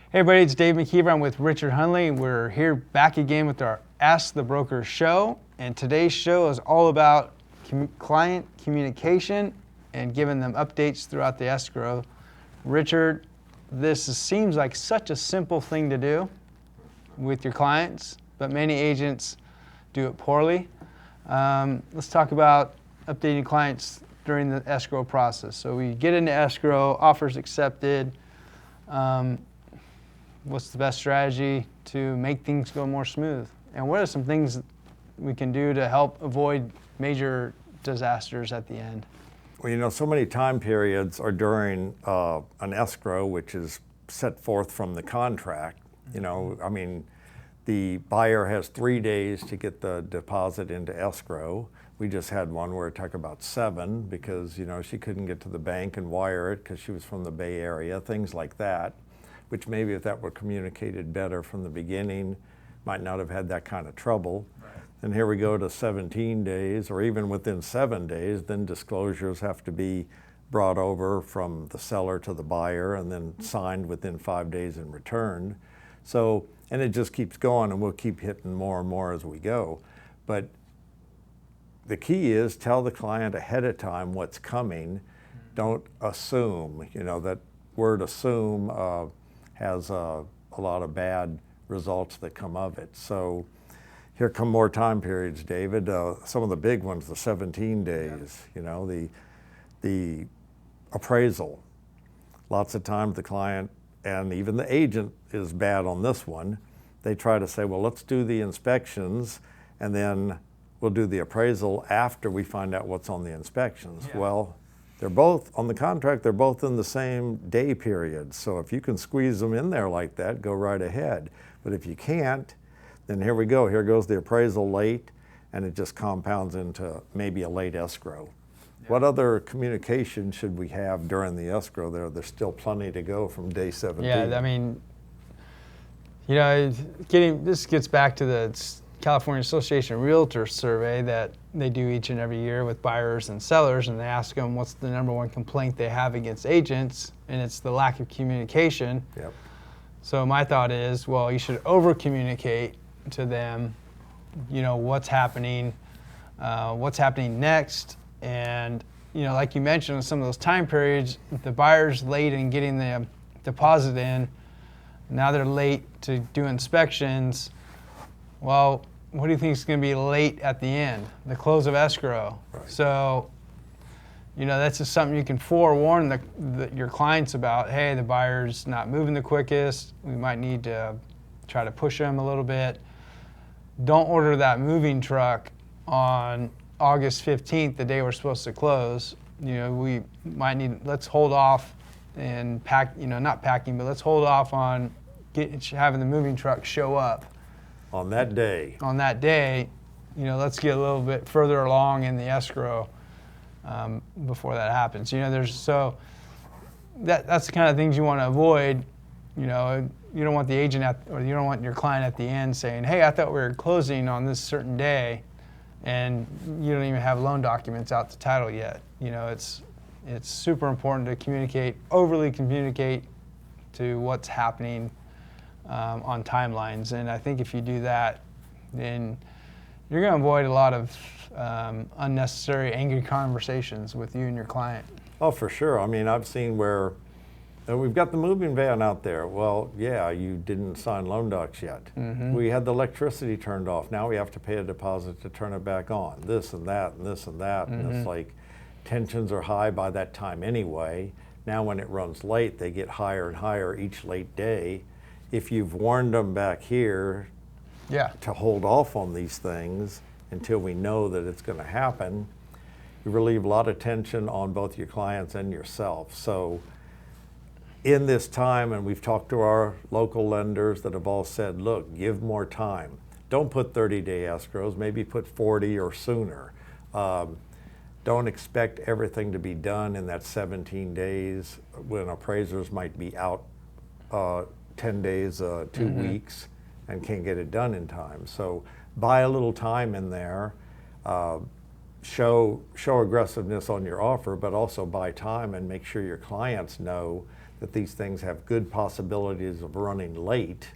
Hey everybody, it's Dave McKeever. I'm with Richard Hunley. We're here back again with our Ask the Broker show. And today's show is all about client communication and giving them updates throughout the escrow. Richard, seems like such a simple thing to do with your clients, but many agents do it poorly. Let's talk about updating clients during the escrow process. So we get into escrow, offers accepted. What's the best strategy to make things go more smooth? And what are some things we can do to help avoid major disasters at the end? Well, so many time periods are during an escrow, which is set forth from the contract. The buyer has 3 days to get the deposit into escrow. We just had one where it took about 7 because, she couldn't get to the bank and wire it because she was from the Bay Area, things like that, which maybe if that were communicated better from the beginning, might not have had that kind of trouble. Right. And here we go to 17 days, or even within 7 days, then disclosures have to be brought over from the seller to the buyer and then signed within 5 days and returned. So, and it just keeps going, and we'll keep hitting more and more as we go. But the key is tell the client ahead of time what's coming. Don't assume. That word assume has a lot of bad results that come of it. So here come more time periods, David. Some of the big ones, the 17 days, the appraisal. Lots of times the client and even the agent is bad on this one. They try to say, well, let's do the inspections and then we'll do the appraisal after we find out what's on the inspections. Yeah. Well, they're both, on the contract, they're both in the same day period. So if you can squeeze them in there like that, go right ahead. But if you can't, then here we go. Here goes the appraisal late, and it just compounds into maybe a late escrow. Yeah. What other communication should we have during the escrow there? There's still plenty to go from day 17. Yeah, this gets back to the California Association of Realtors survey that they do each and every year with buyers and sellers, and they ask them what's the number one complaint they have against agents, and it's the lack of communication. Yep. So my thought is, well, you should over communicate to them, what's happening next, and like you mentioned, some of those time periods, if the buyer's late in getting the deposit in, now they're late to do inspections. Well, what do you think is going to be late at the end? The close of escrow. Right. So, that's just something you can forewarn your clients about. Hey, the buyer's not moving the quickest. We might need to try to push them a little bit. Don't order that moving truck on August 15th, the day we're supposed to close. We might let's hold off and pack, not packing, but let's hold off on having the moving truck show up. On that day, let's get a little bit further along in the escrow before that happens. That's the kind of things you want to avoid. You don't want the agent or you don't want your client at the end saying, "Hey, I thought we were closing on this certain day," and you don't even have loan documents out to title yet. It's super important to overly communicate to what's happening on timelines, and I think if you do that, then you're going to avoid a lot of unnecessary angry conversations with you and your client. Oh, for sure. I've seen where we've got the moving van out there. Well, yeah, you didn't sign loan docs yet. Mm-hmm. We had the electricity turned off. Now we have to pay a deposit to turn it back on. This and that and this and that. Mm-hmm. And it's like tensions are high by that time anyway. Now when it runs late, they get higher and higher each late day. If you've warned them back here to hold off on these things until we know that it's going to happen, you relieve a lot of tension on both your clients and yourself. So in this time, and we've talked to our local lenders that have all said, look, give more time. Don't put 30-day escrows, maybe put 40 or sooner. Don't expect everything to be done in that 17 days when appraisers might be out 10 days, 2 weeks, and can't get it done in time. So buy a little time in there, show aggressiveness on your offer, but also buy time and make sure your clients know that these things have good possibilities of running late,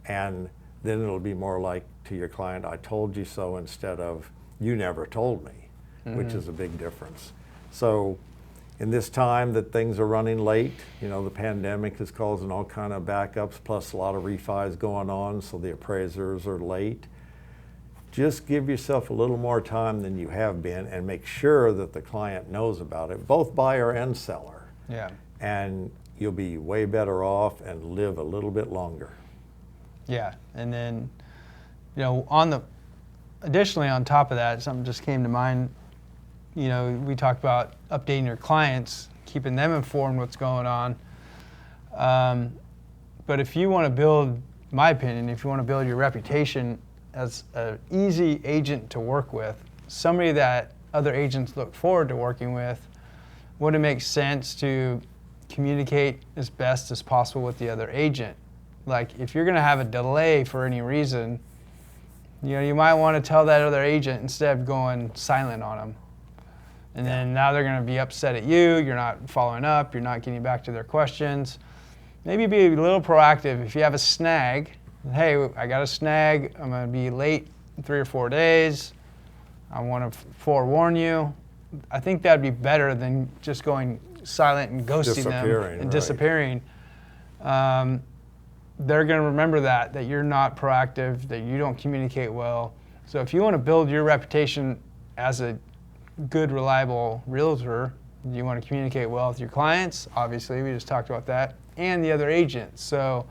and then it'll be more like to your client, I told you so, instead of you never told me, which is a big difference. So in this time that things are running late, you know, the pandemic is causing all kind of backups, plus a lot of refis going on, so the appraisers are late. Just give yourself a little more time than you have been and make sure that the client knows about it, both buyer and seller. Yeah. And you'll be way better off and live a little bit longer. Yeah, and then, you know, additionally on top of that, something just came to mind. You know, we talked about updating your clients, keeping them informed what's going on. But if you want to build, my opinion, if you want to build your reputation as an easy agent to work with, somebody that other agents look forward to working with, would it make sense to communicate as best as possible with the other agent? Like, if you're going to have a delay for any reason, you know, you might want to tell that other agent instead of going silent on them. And then now they're going to be upset at you. You're not following up. You're not getting back to their questions. Maybe be a little proactive. If you have a snag, hey, I got a snag. I'm going to be late 3 or 4 days. I want to forewarn you. I think that'd be better than just going silent and ghosting them and disappearing. They're going to remember that you're not proactive, that you don't communicate well. So if you want to build your reputation as a good, reliable realtor, you want to communicate well with your clients, obviously, we just talked about that, and the other agents. So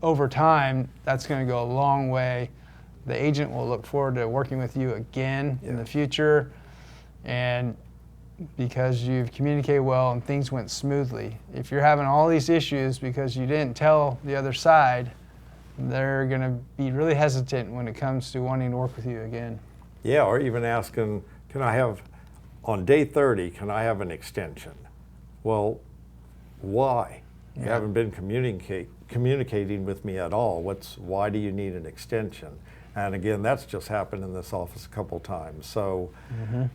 over time, that's going to go a long way. The agent will look forward to working with you again in the future, and because you've communicated well and things went smoothly. If you're having all these issues because you didn't tell the other side, they're going to be really hesitant when it comes to wanting to work with you again. Yeah, or even asking, can I have, on day 30, can I have an extension? Well, why? You haven't been communicating with me at all. Why do you need an extension? And again, that's just happened in this office a couple times. So,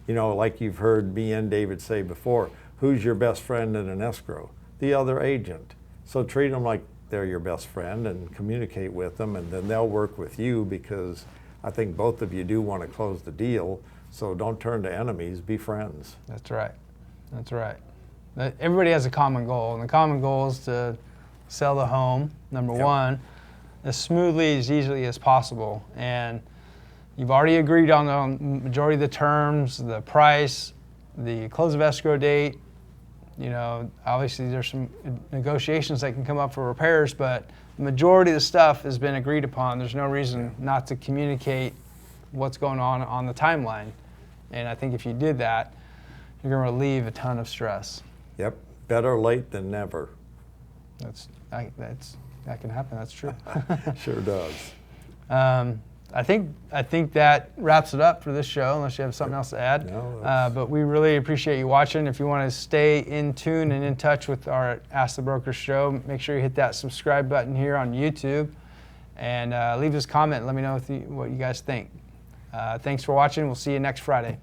you know, like you've heard me and David say before, who's your best friend in an escrow? The other agent. So treat them like they're your best friend and communicate with them, and then they'll work with you, because I think both of you do want to close the deal. So don't turn to enemies, be friends. That's right. That's right. Everybody has a common goal, and the common goal is to sell the home, number one, as smoothly, as easily as possible. And you've already agreed on the majority of the terms, the price, the close of escrow date. You know, obviously there's some negotiations that can come up for repairs, but the majority of the stuff has been agreed upon. There's no reason not to communicate what's going on the timeline. And I think if you did that, you're going to relieve a ton of stress. Yep, better late than never. That can happen. That's true. Sure does. I think that wraps it up for this show, unless you have something else to add. No, but we really appreciate you watching. If you want to stay in tune and in touch with our Ask the Broker show, make sure you hit that subscribe button here on YouTube, and leave us a comment and let me know what you guys think. Thanks for watching. We'll see you next Friday.